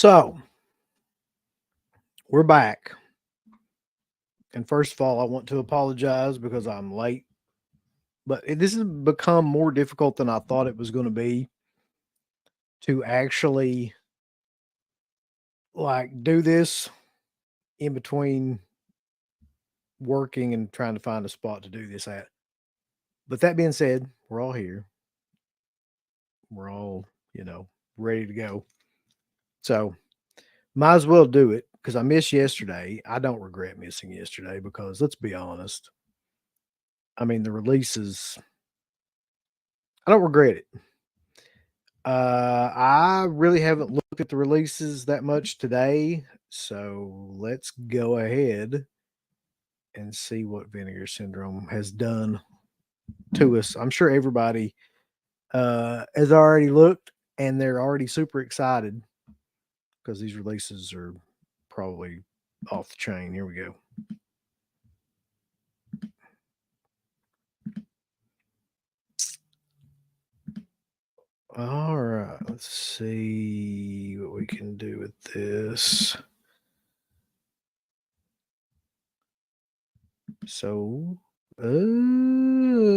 So we're back. And first of all, I want to apologize because I'm late, but this has become more difficult than I thought it was going to be to actually do this in between working and trying to find a spot to do this at. But that being said, we're all here. We're all, ready to go. So might as well do it because I missed yesterday. I don't regret missing yesterday because let's be honest. I mean, the releases, I don't regret it. I really haven't looked at the releases that much today, so let's go ahead and see what Vinegar Syndrome has done to us. I'm sure everybody has already looked and they're already super excited because these releases are probably off the chain. Here we go. All right, let's see what we can do with this. So, oh,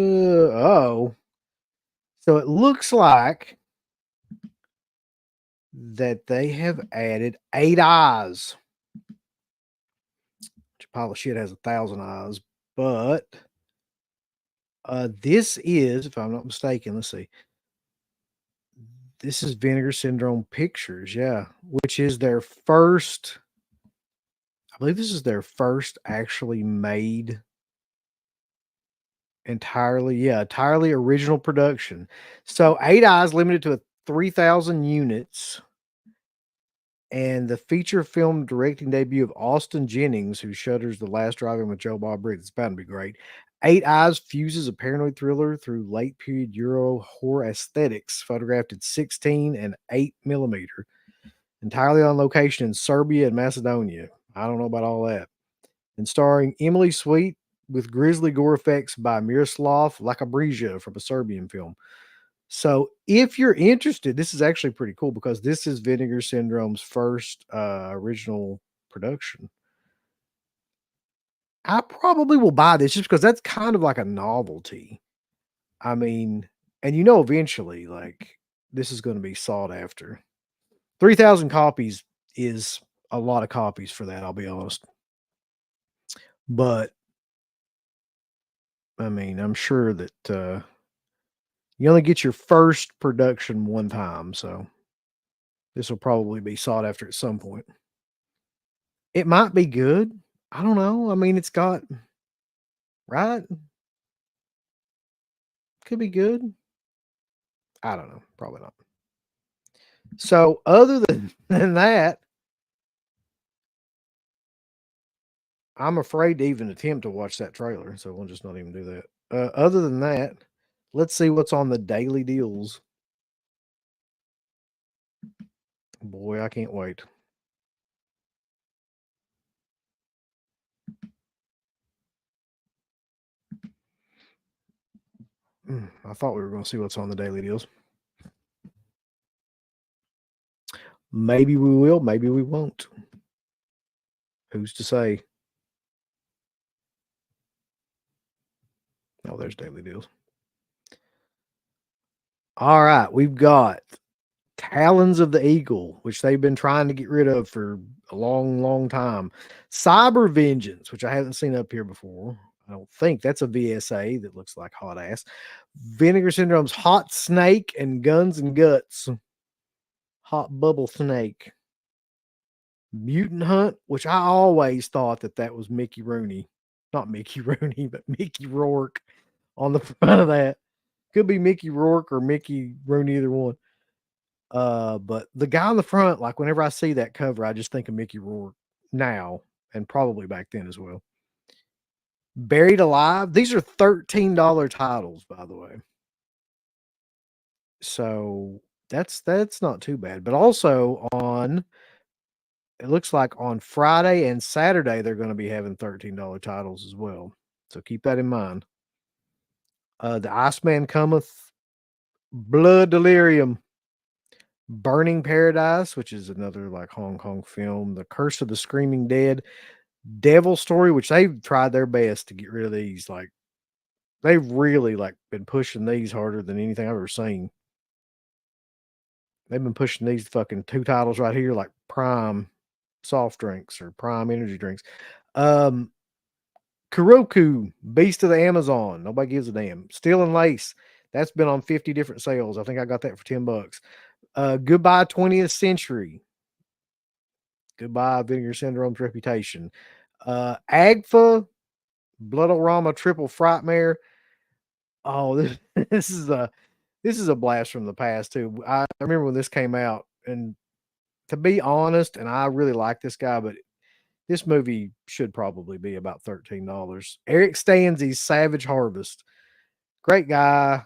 so it looks like that they have added 8 eyes. Which a pile of shit has 1,000 eyes, but this is, if I'm not mistaken, let's see. This is Vinegar Syndrome Pictures, yeah, which is their first. I believe this is their first actually made entirely original production. So 8 eyes limited to 3,000 units. And the feature film directing debut of Austin Jennings, who shutters The Last Drive-In with Joe Bob Briggs. It's bound to be great. 8 Eyes fuses a paranoid thriller through late period Euro horror aesthetics, photographed at 16 and 8 millimeter, entirely on location in Serbia and Macedonia. I don't know about all that. And starring Emily Sweet with grisly gore effects by Miroslav Lakabrija from a Serbian film. So if you're interested, this is actually pretty cool because this is Vinegar Syndrome's first original production. I probably will buy this just because that's kind of like a novelty. I mean, and eventually, like this is going to be sought after. 3,000 copies is a lot of copies for that, I'll be honest. But I mean, I'm sure that you only get your first production one time, so this will probably be sought after at some point. It might be good. I don't know. I mean, it's got right? Could be good. I don't know. Probably not. So other than that, I'm afraid to even attempt to watch that trailer, so we'll just not even do that. Other than that, let's see what's on the daily deals. Boy, I can't wait. I thought we were going to see what's on the daily deals. Maybe we will, maybe we won't. Who's to say? Oh, there's daily deals. All right, we've got Talons of the Eagle, which they've been trying to get rid of for a long, long time. Cyber Vengeance, which I haven't seen up here before. I don't think that's a VSA that looks like hot ass. Vinegar Syndrome's Hot Snake and Guns and Guts. Hot Bubble Snake. Mutant Hunt, which I always thought that was Mickey Rooney. Not Mickey Rooney, but Mickey Rourke on the front of that. Could be Mickey Rourke or Mickey Rooney, either one. But the guy on the front, like whenever I see that cover, I just think of Mickey Rourke now and probably back then as well. Buried Alive. These are $13 titles, by the way. So that's not too bad. But also it looks like on Friday and Saturday, they're going to be having $13 titles as well. So keep that in mind. The Iceman Cometh, Blood Delirium, Burning Paradise, which is another like Hong Kong film. The Curse of the Screaming Dead. Devil Story, which they've tried their best to get rid of these. Like they've really like been pushing these harder than anything I've ever seen. They've been pushing these fucking 2 titles right here like prime soft drinks or prime energy drinks. Um, Kuroku, Beast of the Amazon. Nobody gives a damn. Steel and Lace. That's been on 50 different sales. I think I got that for $10. Goodbye 20th Century. Goodbye Vinegar Syndrome's reputation. Agfa, Bloodorama Triple Frightmare. Oh, this, this is a blast from the past too. I remember when this came out, and to be honest, and I really like this guy, but this movie should probably be about $13. Eric Stanzi's Savage Harvest. Great guy.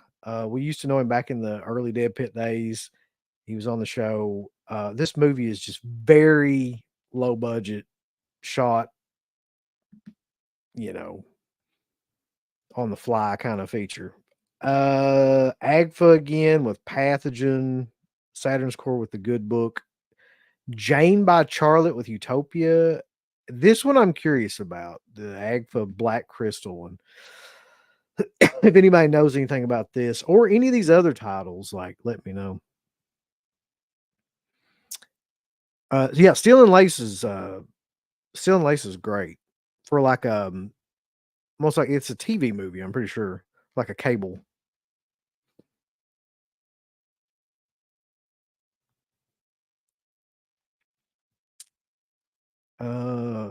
We used to know him back in the early Dead Pit days. He was on the show. This movie is just very low budget, shot, you know, on the fly kind of feature. Agfa again with Pathogen, Saturn's Core with the Good Book, Jane by Charlotte with Utopia. This one I'm curious about, the Agfa Black Crystal one. If anybody knows anything about this or any of these other titles, like let me know. Yeah, Steel and Lace is great for like almost like it's a TV movie, I'm pretty sure. Like a cable. Uh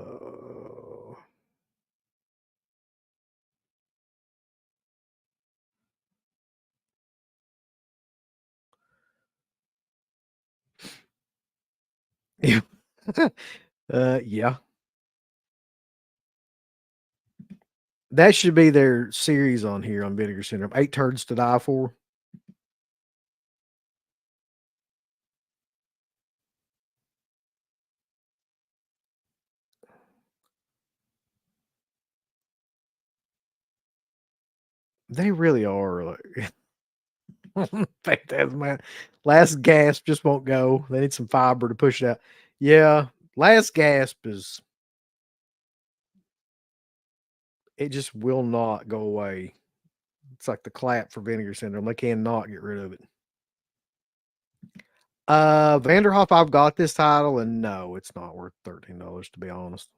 yeah. Yeah. That should be their series on here on Vinegar Syndrome. 8 Turds to Die For. They really are like Phantasm man. Last gasp just won't go. They need some fiber to push it out. Yeah, last gasp is it just will not go away. It's like the clap for Vinegar Syndrome. They cannot get rid of it. Vanderhoff, I've got this title, and no, it's not worth $13 to be honest.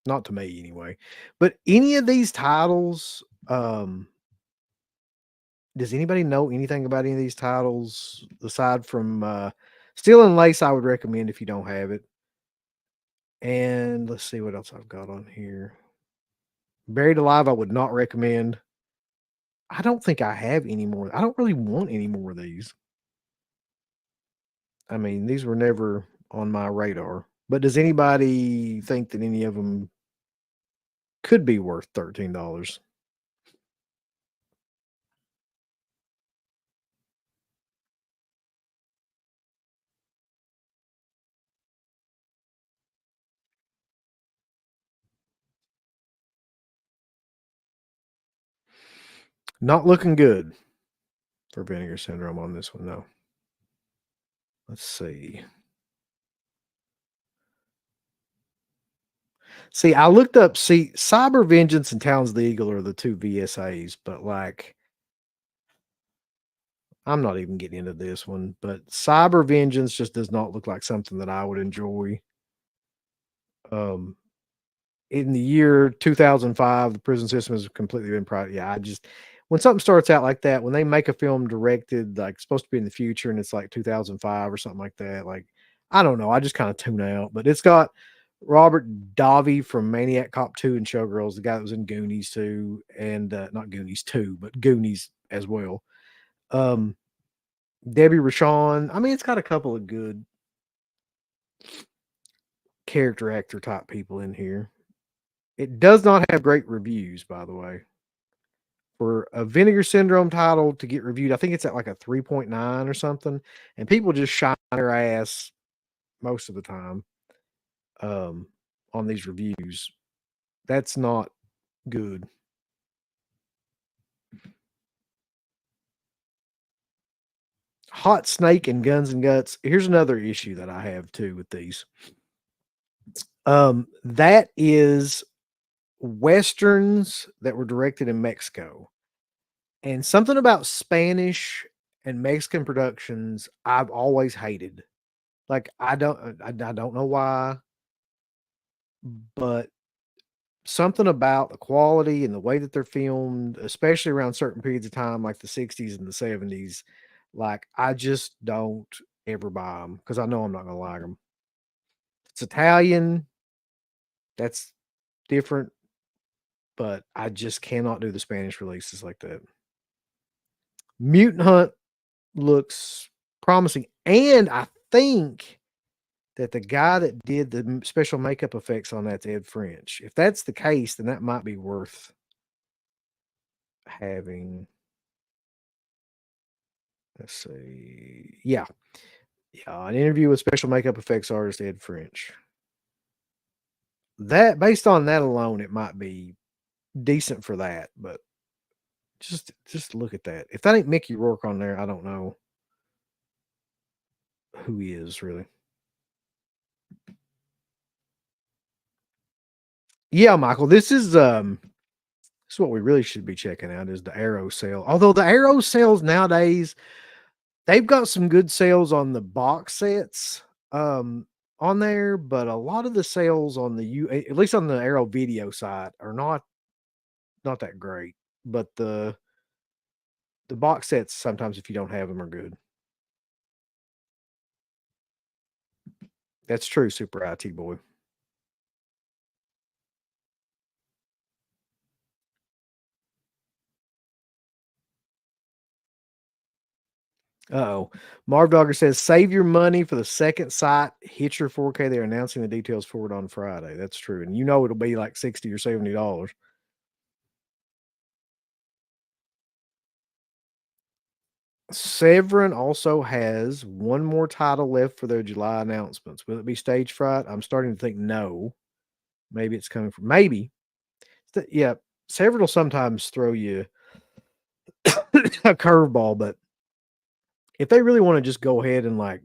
Not to me anyway. But any of these titles, does anybody know anything about any of these titles aside from Steel and Lace? I would recommend if you don't have it. And let's see what else I've got on here. Buried Alive, I would not recommend. I don't think I have any more. I don't really want any more of these. I mean, these were never on my radar. But does anybody think that any of them could be worth $13? Not looking good for Vinegar Syndrome on this one, no. Let's see. See, I looked up, Cyber Vengeance and Towns of the Eagle are the two VSAs, but like, I'm not even getting into this one, but Cyber Vengeance just does not look like something that I would enjoy. Um, in the year 2005, the prison system has completely been private. Yeah, I just when something starts out like that, when they make a film directed like supposed to be in the future and it's like 2005 or something like that, like I don't know, I just kind of tune out. But it's got Robert Davi from Maniac Cop 2 and Showgirls, the guy that was in Goonies too, and not Goonies 2, but Goonies as well. Um, Debbie Rashawn. I mean, it's got a couple of good character actor type people in here. It does not have great reviews, by the way. For a Vinegar Syndrome title to get reviewed, I think it's at like a 3.9 or something, and people just shine their ass most of the time on these reviews. That's not good. Hot Snake and Guns and Guts. Here's another issue that I have too with these. That is westerns that were directed in Mexico. And something about Spanish and Mexican productions I've always hated. Like I don't know why, but something about the quality and the way that they're filmed, especially around certain periods of time like the 60s and the 70s, like I just don't ever buy them because I know I'm not gonna like them. It's Italian, that's different, but I just cannot do the Spanish releases like that. Mutant Hunt looks promising, and I think that the guy that did the special makeup effects on that's Ed French. If that's the case, then that might be worth having. Let's see. Yeah. Yeah. An interview with special makeup effects artist Ed French. That based on that alone, it might be decent for that, but just look at that. If that ain't Mickey Rourke on there, I don't know who he is really. Yeah, Michael, this is what we really should be checking out is the Arrow sale. Although the Arrow sales nowadays, they've got some good sales on the box sets on there, but a lot of the sales on the at least on the Arrow video side are not that great. But the box sets sometimes if you don't have them are good. That's true, Super IT boy. Uh-oh. Marv Dogger says, save your money for the second site. Hit your 4K. They're announcing the details for it on Friday. That's true. And you know it'll be like 60 or $70. Severin also has one more title left for their July announcements. Will it be Stage Fright? I'm starting to think no. Maybe it's coming from maybe. Yeah, Severin will sometimes throw you a curveball, but if they really want to just go ahead and like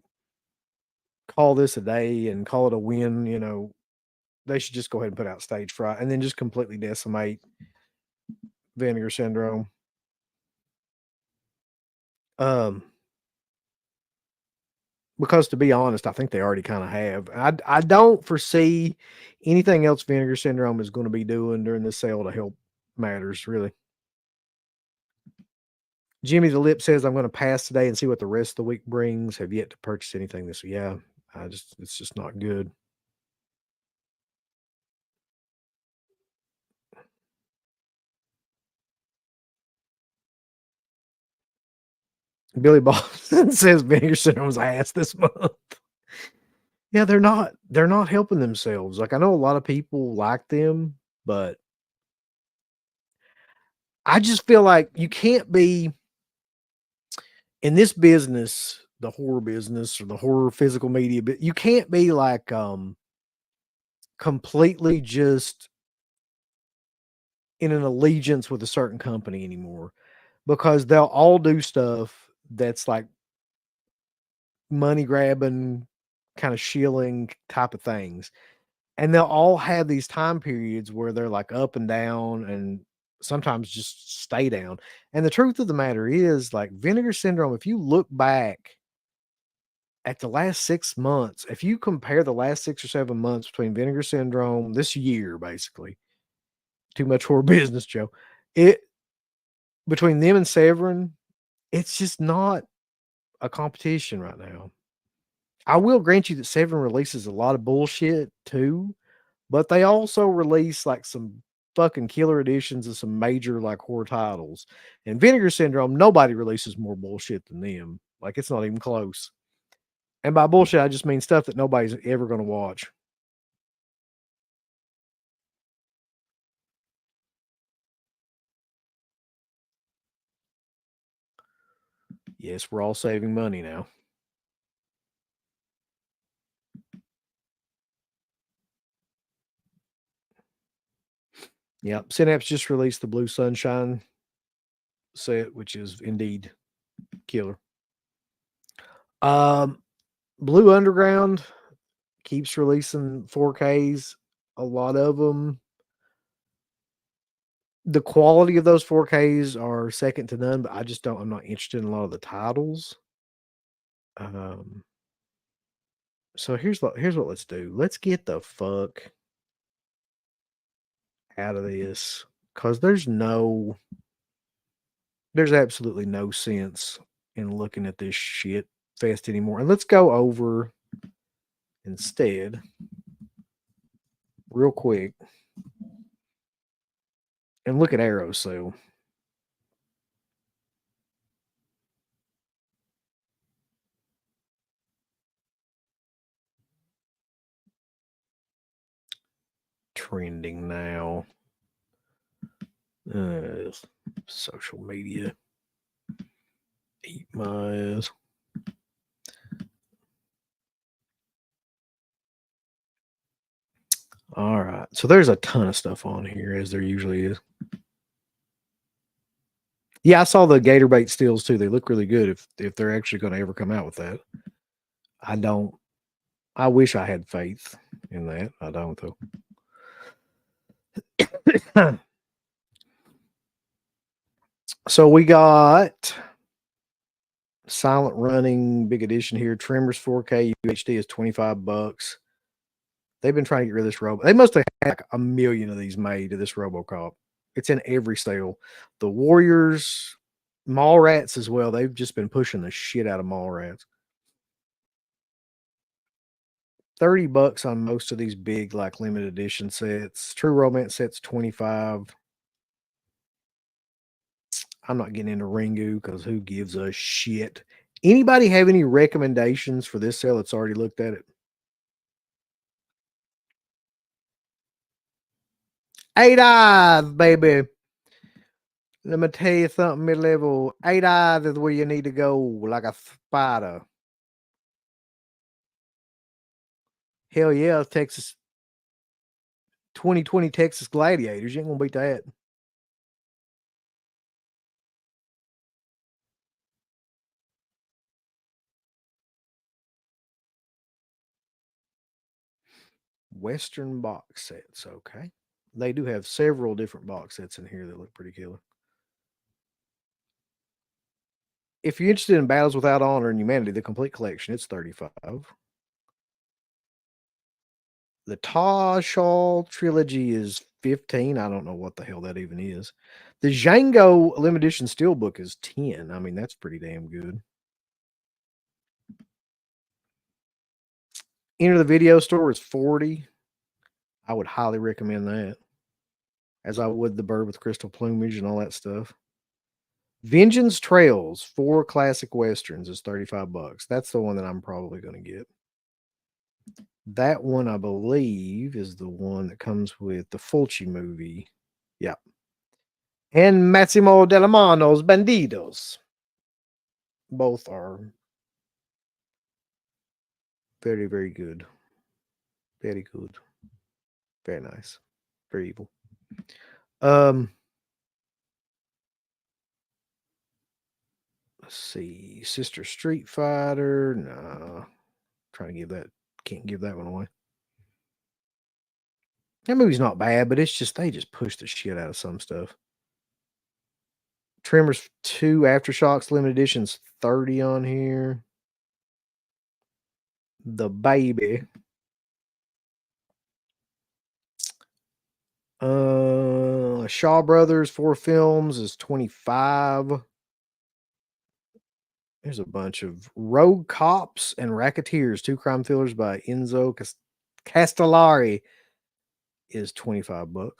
call this a day and call it a win, they should just go ahead and put out Stage Fright and then just completely decimate Vinegar Syndrome. Um, because to be honest, I think they already kind of have. I don't foresee anything else Vinegar Syndrome is going to be doing during this sale to help matters, really. Jimmy the Lip says, I'm going to pass today and see what the rest of the week brings. Have yet to purchase anything this week. Yeah, it's just not good. Billy Boston says Vinegar Syndrome's ass this month. Yeah, they're not helping themselves. Like I know a lot of people like them, but I just feel like you can't be in this business, the horror business or the horror physical media, but you can't be like completely just in an allegiance with a certain company anymore because they'll all do stuff that's like money grabbing, kind of shilling type of things. And they'll all have these time periods where they're like up and down and sometimes just stay down. And the truth of the matter is, like Vinegar Syndrome, if you look back at the last 6 months, if you compare the last 6 or 7 months between Vinegar Syndrome this year, basically, too much horror business, Joe. It between them and Severin, it's just not a competition right now. I will grant you that Severin releases a lot of bullshit too, but they also release like some fucking killer editions of some major like horror titles. And Vinegar Syndrome, nobody releases more bullshit than them. Like it's not even close. And by bullshit, I just mean stuff that nobody's ever going to watch. Yes, we're all saving money now. Yep. Synapse just released the Blue Sunshine set, which is indeed killer. Um, Blue Underground keeps releasing 4Ks. A lot of them. The quality of those 4Ks are second to none, but I just don't. I'm not interested in a lot of the titles. Um, so here's what let's do. Let's get the fuck out of this because there's absolutely no sense in looking at this shit fest anymore. And let's go over instead, real quick, and look at Aerosale. Trending now. Social media. Eat my ass. All right. So there's a ton of stuff on here, as there usually is. Yeah, I saw the Gator bait steals too. They look really good if they're actually going to ever come out with that. I don't. I wish I had faith in that. I don't though. So we got Silent Running Big Edition here. Tremors 4K UHD is $25. They've been trying to get rid of this robot. They must have had like a million of these made of this RoboCop. It's in every sale. The Warriors, Mallrats as well. They've just been pushing the shit out of Mallrats. $30 on most of these big like limited edition sets. True Romance sets 25. I'm not getting into Ringu because who gives a shit? Anybody have any recommendations for this sale that's already looked at it? Eight eyes, baby. Let me tell you something, mid-level. Eight eyes is where you need to go, like a spider. Hell yeah, Texas 2020 Texas Gladiators. You ain't gonna beat that. Western box sets, okay. They do have several different box sets in here that look pretty killer. If you're interested in Battles Without Honor and Humanity, the complete collection, it's 35. The Tashal trilogy is 15. I don't know what the hell that even is. The Django limited edition steelbook is 10. I mean, that's pretty damn good. Enter the Video Store is 40. I would highly recommend that, as I would the Bird with Crystal Plumage and all that stuff. Vengeance Trails, 4 classic westerns is $35. That's the one that I'm probably going to get. That one, I believe, is the one that comes with the Fulci movie. Yeah. And Massimo Dellamano's Bandidos. Both are very, very good. Very good. Very nice. Very evil. Let's see. Sister Street Fighter. Nah. Trying to give that. Can't give that one away. That movie's not bad, but it's just they just push the shit out of some stuff. Tremors 2 Aftershocks limited edition's 30 on here. The Baby. Shaw Brothers 4 films is 25. There's a bunch of Rogue Cops and Racketeers, 2 crime thrillers by Enzo Castellari is $25.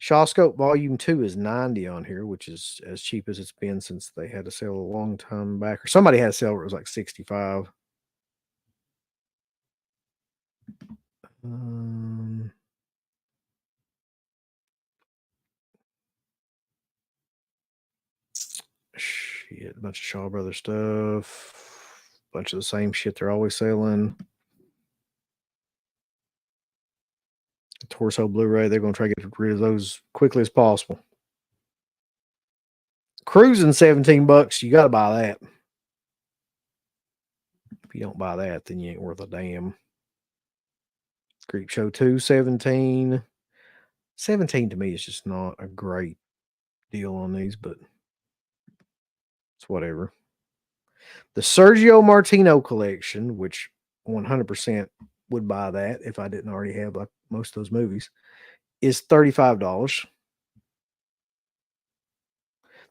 Shawscope Volume 2 is 90 on here, which is as cheap as it's been since they had a sale a long time back. Or somebody had a sale where it was like 65. Shit, a bunch of Shaw Brothers stuff. Bunch of the same shit they're always selling. Torso Blu-ray, they're going to try to get rid of those quickly as possible. Cruising $17, you got to buy that. If you don't buy that, then you ain't worth a damn. Creepshow 2, 17. 17 to me is just not a great deal on these, but it's whatever. The Sergio Martino collection, which 100% would buy that if I didn't already have like most of those movies, is $35.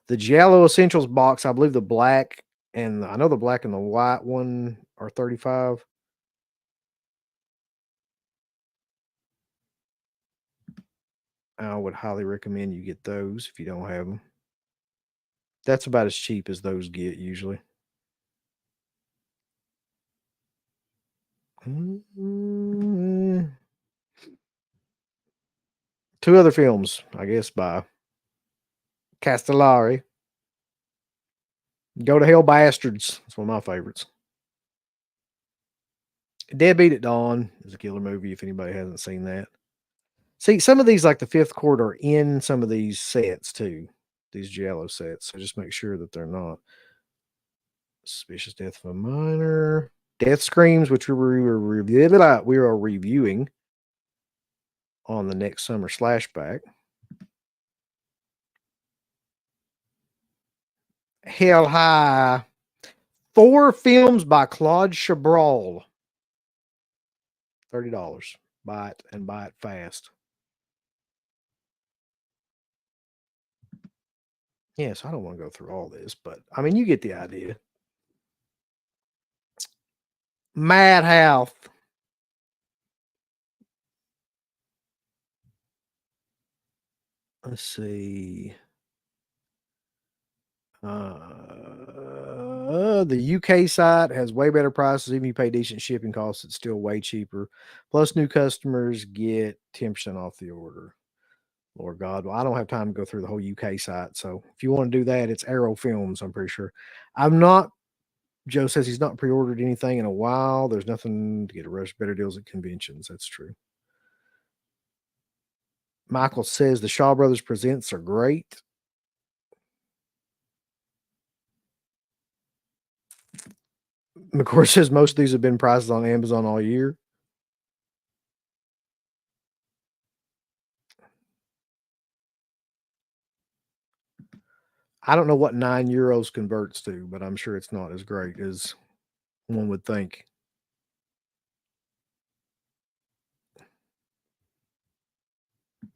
The Giallo Essentials box, I believe the black and I know the black and the white one are 35. I would highly recommend you get those if you don't have them. That's about as cheap as those get usually. Mm, Two other films, I guess, by Castellari. Go to Hell Bastards. It's one of my favorites. Deadbeat at Dawn is a killer movie if anybody hasn't seen that. See, some of these, like the fifth court, are in some of these sets too, these Giallo sets. So just make sure that they're not. Suspicious Death of a Minor. Death Screams, which we were reviewing on the next summer slashback. Hell High. 4 films by Claude Chabrol. $30. Buy it and buy it fast. Yes, I don't want to go through all this, but I mean, you get the idea. Madhouse. Let's see. The UK site has way better prices. Even if you pay decent shipping costs, it's still way cheaper. Plus, new customers get 10% off the order. Lord God, well, I don't have time to go through the whole UK site. So if you want to do that, it's Arrow Films, I'm pretty sure. I'm not. Joe says he's not pre-ordered anything in a while. There's nothing to get a rush. Better deals at conventions. That's true. Michael says the Shaw Brothers Presents are great. McCoy says most of these have been prices on Amazon all year. I don't know what €9 converts to, but I'm sure it's not as great as one would think.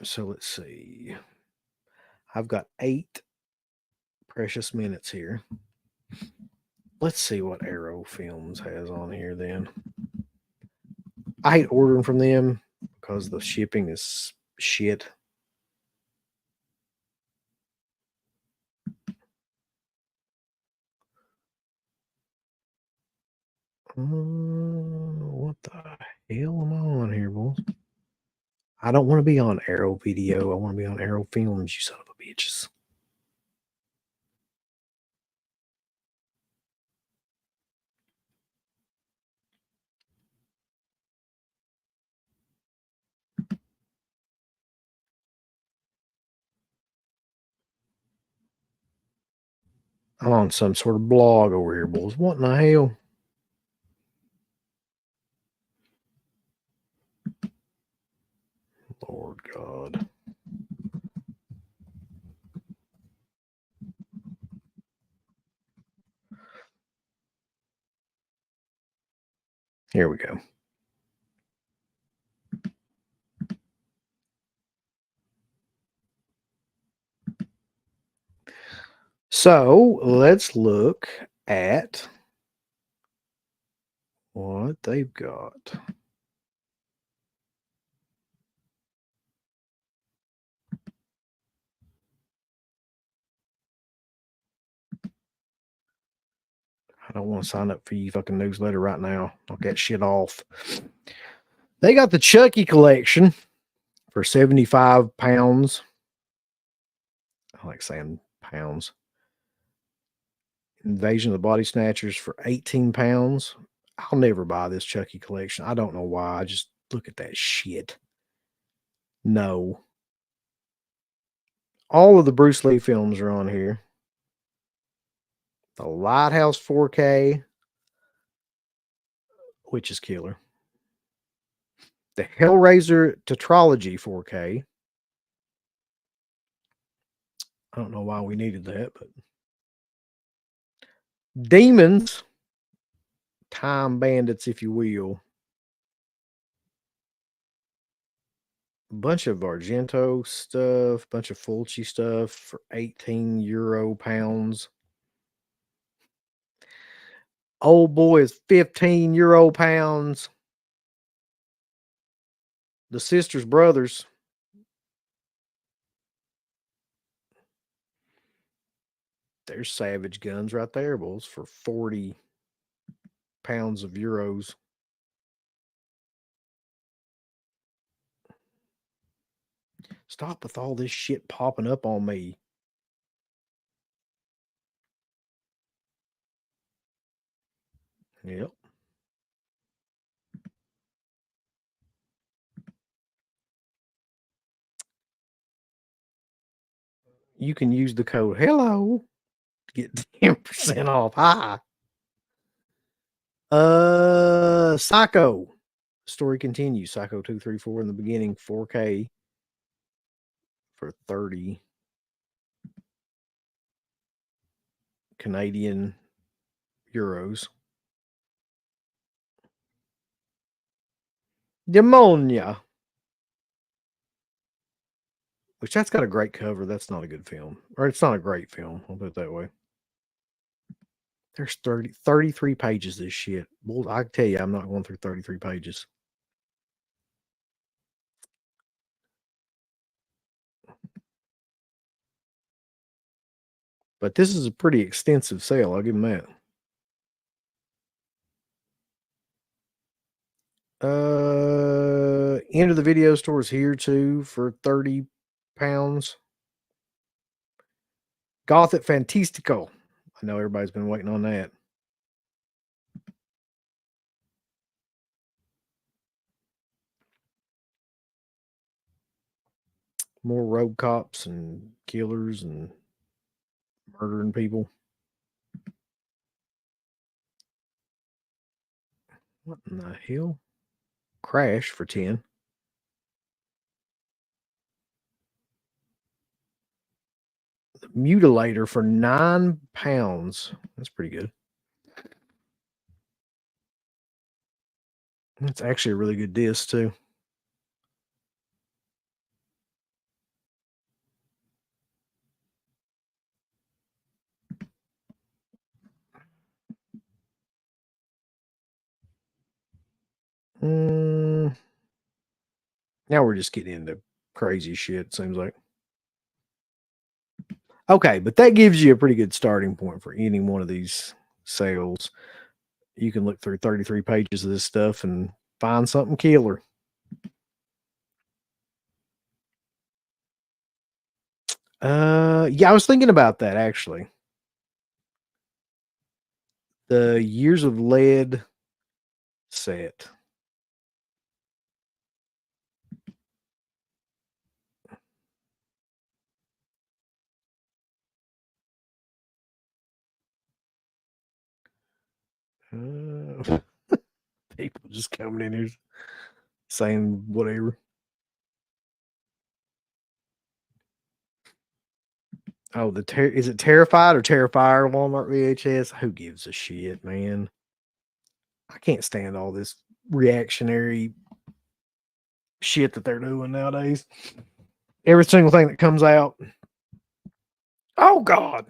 So let's see. I've got 8 precious minutes here. Let's see what Arrow Films has on here then. I hate ordering from them because the shipping is shit. What the hell am I on here, boys? I don't want to be on Arrow Video. I want to be on Arrow Films, you son of a bitches. I'm on some sort of blog over here, boys. What in the hell? Lord God. Here we go. So let's look at what they've got. I don't want to sign up for you fucking newsletter right now. Knock that shit off. They got the Chucky collection for 75 pounds. I like saying pounds. Invasion of the Body Snatchers for 18 pounds. I'll never buy this Chucky collection. I don't know why. I just look at that shit. No. All of the Bruce Lee films are on here. The Lighthouse 4K. which is killer. The Hellraiser Tetralogy 4K. I don't know why we needed that, but Demons, Time Bandits, if you will. A bunch of Argento stuff, bunch of Fulci stuff for 18 euro pounds. Old boy is 15 euro pounds. The Sisters Brothers. There's Savage Guns right there, bulls, for 40 pounds of euros. Stop with all this shit popping up on me. Yep. You can use the code HELLO to get 10% off. Hi. Psycho. Story continues. Psycho 2, 3, 4 in the beginning, 4K for 30 Canadian euros. Demonia. Which that's got a great cover. That's not a good film. Or it's not a great film. I'll put it that way. There's 33 pages this shit. Well, I can tell you I'm not going through 33 pages. But this is a pretty extensive sale. I'll give them that. End of the video store is here too for 30 pounds. Gothic Fantastico. I know everybody's been waiting on that. More rogue cops and killers and murdering people. What in the hell? Crash for 10. The Mutilator for 9 pounds. That's pretty good. That's actually a really good disc too. Now we're just getting into crazy shit, seems like. Okay, but that gives you a pretty good starting point for any one of these sales. You can look through 33 pages of this stuff and find something killer. Yeah, I was thinking about that actually. The Years of Lead set. People just coming in here saying whatever. Oh, is it Terrified or Terrifier Walmart VHS? Who gives a shit, man? I can't stand all this reactionary shit that they're doing nowadays. Every single thing that comes out. Oh God.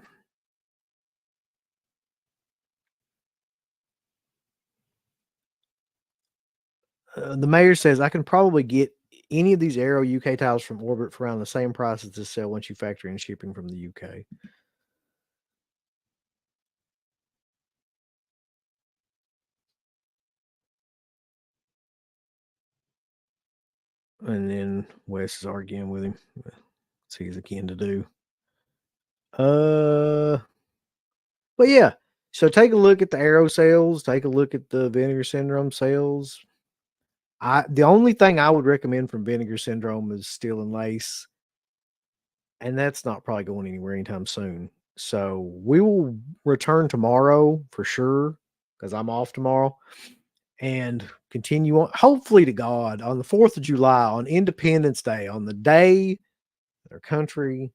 The mayor says I can probably get any of these Aero UK tiles from Orbit for around the same price as this sale once you factor in shipping from the UK. And then Wes is arguing with him. So he's akin to do. But yeah. So take a look at the Aero sales. Take a look at the Vinegar Syndrome sales. The only thing I would recommend from Vinegar Syndrome is Steel and Lace, and that's not probably going anywhere anytime soon. So we will return tomorrow for sure because I'm off tomorrow, and continue on. Hopefully to God, on the 4th of July, on Independence Day, on the day our country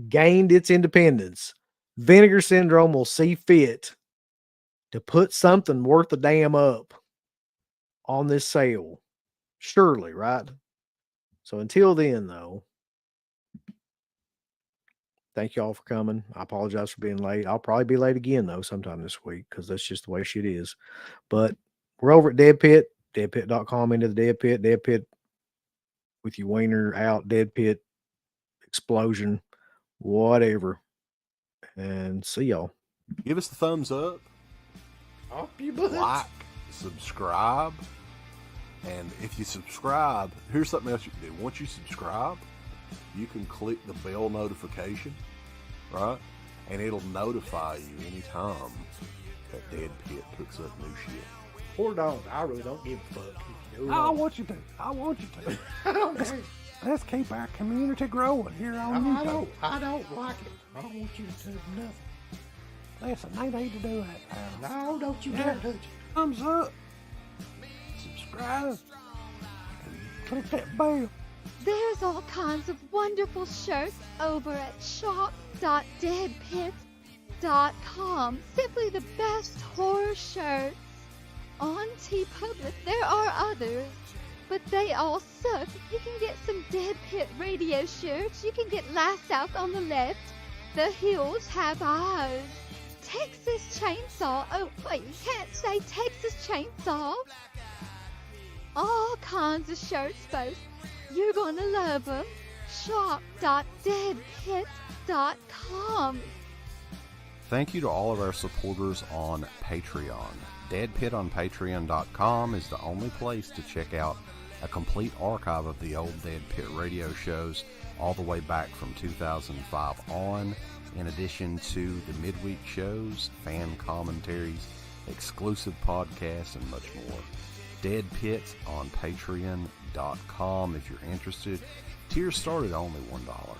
gained its independence, Vinegar Syndrome will see fit to put something worth a damn up on this sale. Surely, right? So until then, though, thank y'all for coming. I apologize for being late. I'll probably be late again, though, sometime this week because that's just the way shit is. But we're over at Dead Pit, deadpit.com, into the Dead Pit with your wiener out, Dead Pit, explosion, whatever. And see y'all. Give us the thumbs up. Up your butt. Like, subscribe. And if you subscribe, here's something else you can do. Once you subscribe, you can click the bell notification, right? And it'll notify you anytime that Dead Pit puts up new shit. Or don't. I really don't give a fuck. I want you to. I want you to. I don't care. Let's keep our community growing here on YouTube. I don't like it. I don't want you to do nothing. Listen, they need to do that. No, don't you dare touch it. Thumbs up. Subscribe. And click that bell. There's all kinds of wonderful shirts over at shop.deadpit.com. Simply the best horror shirts. On TeePublic, there are others, but they all suck. You can get some Dead Pit radio shirts. You can get Last Out on the Left. The Hills Have Eyes. Texas Chainsaw. Oh, wait, you can't say Texas Chainsaw. All kinds of shirts, folks. You're gonna love them. Shop.deadpit.com. Thank you to all of our supporters on Patreon. Dead Pit on Patreon.com is the only place to check out a complete archive of the old Dead Pit radio shows all the way back from 2005 on, in addition to the midweek shows, fan commentaries, exclusive podcasts, and much more. Dead Pit on Patreon.com if you're interested. Tiers start at only $1.